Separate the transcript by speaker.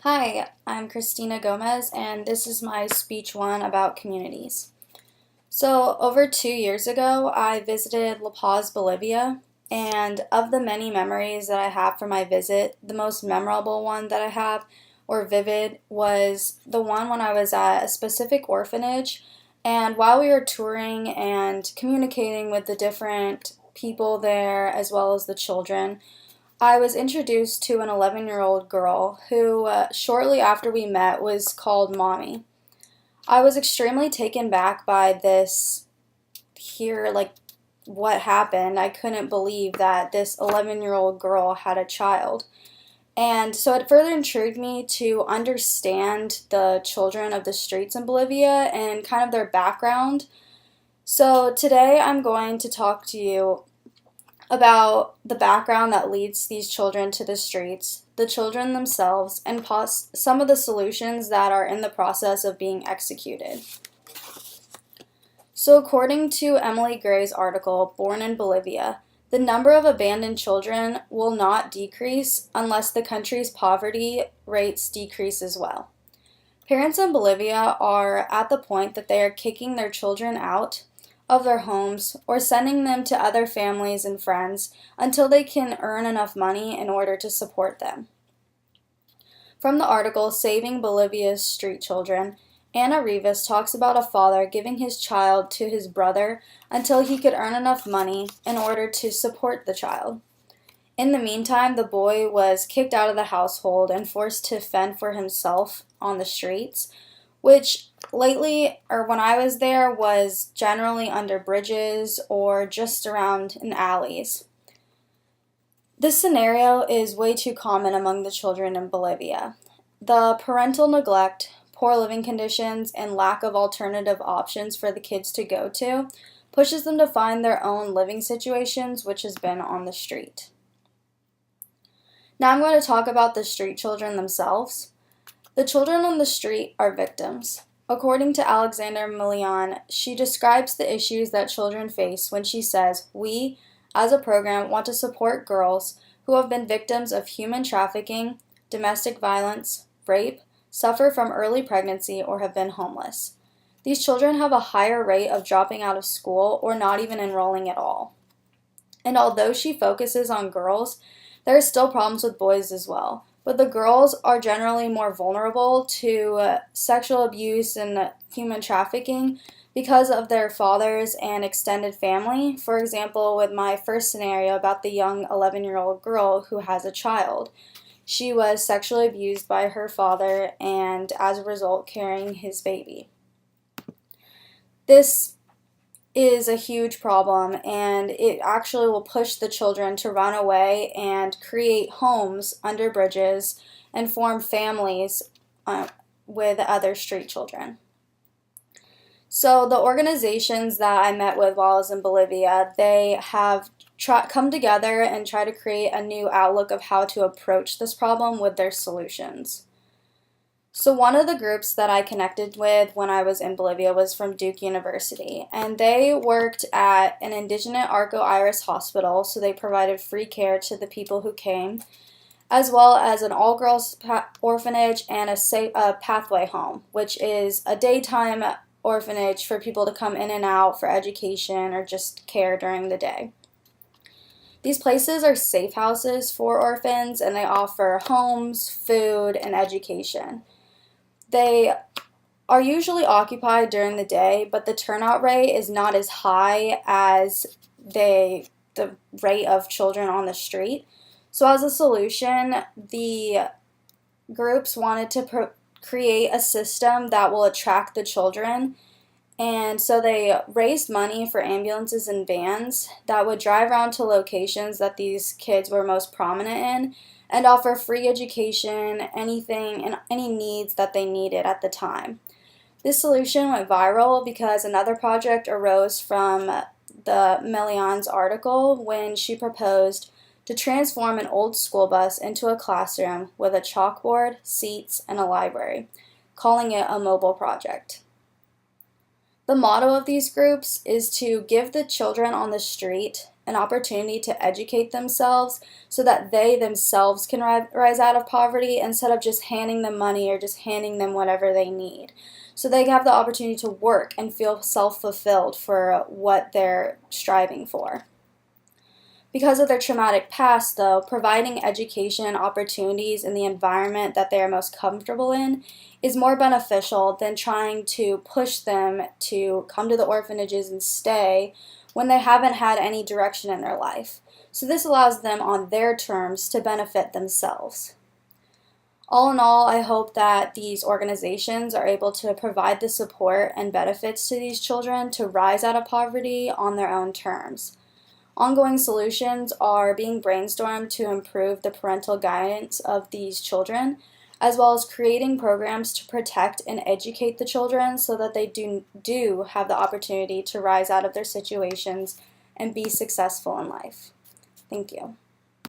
Speaker 1: Hi, I'm Christina Gomez, and this is my speech one about communities. So, over 2 years ago, I visited La Paz, Bolivia, and of the many memories that I have from my visit, the most memorable one that I have, or vivid, was the one when I was at a specific orphanage. And while we were touring and communicating with the different people there, as well as the children, I was introduced to an 11-year-old girl who, shortly after we met, was called Mommy. I was extremely taken back by this here, like what happened. I couldn't believe that this 11-year-old girl had a child. And so it further intrigued me to understand the children of the streets in Bolivia and kind of their background. So today I'm going to talk to you about the background that leads these children to the streets, the children themselves, and some of the solutions that are in the process of being executed. So, according to Emily Gray's article, Born in Bolivia, the number of abandoned children will not decrease unless the country's poverty rates decrease as well. Parents in Bolivia are at the point that they are kicking their children out of their homes or sending them to other families and friends until they can earn enough money in order to support them. From the article Saving Bolivia's Street Children, Ana Rivas talks about a father giving his child to his brother until he could earn enough money in order to support the child. In the meantime, the boy was kicked out of the household and forced to fend for himself on the streets, which lately, or when I was there, was generally under bridges or just around in alleys. This scenario is way too common among the children in Bolivia. The parental neglect, poor living conditions, and lack of alternative options for the kids to go to pushes them to find their own living situations, which has been on the street. Now I'm going to talk about the street children themselves. The children on the street are victims. According to Alexandra Milian, she describes the issues that children face when she says, "We, as a program, want to support girls who have been victims of human trafficking, domestic violence, rape, suffer from early pregnancy, or have been homeless. These children have a higher rate of dropping out of school or not even enrolling at all." And although she focuses on girls, there are still problems with boys as well. But the girls are generally more vulnerable to sexual abuse and human trafficking because of their fathers and extended family. For example, with my first scenario about the young 11-year-old girl who has a child. She was sexually abused by her father and, as a result, carrying his baby. This is a huge problem, and it actually will push the children to run away and create homes under bridges and form families with other street children. So the organizations that I met with while I was in Bolivia, they have come together and try to create a new outlook of how to approach this problem with their solutions. So one of the groups that I connected with when I was in Bolivia was from Duke University, and they worked at an indigenous Arco Iris hospital, so they provided free care to the people who came, as well as an all-girls orphanage and a pathway home, which is a daytime orphanage for people to come in and out for education or just care during the day. These places are safe houses for orphans, and they offer homes, food, and education. They are usually occupied during the day, but the turnout rate is not as high as the rate of children on the street. So as a solution, the groups wanted to create a system that will attract the children. And so they raised money for ambulances and vans that would drive around to locations that these kids were most prominent in and offer free education, anything, and any needs that they needed at the time. This solution went viral because another project arose from the Melian's article when she proposed to transform an old school bus into a classroom with a chalkboard, seats, and a library, calling it a mobile project. The motto of these groups is to give the children on the street an opportunity to educate themselves so that they themselves can rise out of poverty instead of just handing them money or just handing them whatever they need. So they have the opportunity to work and feel self-fulfilled for what they're striving for. Because of their traumatic past, though, providing education and opportunities in the environment that they are most comfortable in is more beneficial than trying to push them to come to the orphanages and stay when they haven't had any direction in their life. So this allows them on their terms to benefit themselves. All in all, I hope that these organizations are able to provide the support and benefits to these children to rise out of poverty on their own terms. Ongoing solutions are being brainstormed to improve the parental guidance of these children, as well as creating programs to protect and educate the children so that they do have the opportunity to rise out of their situations and be successful in life. Thank you.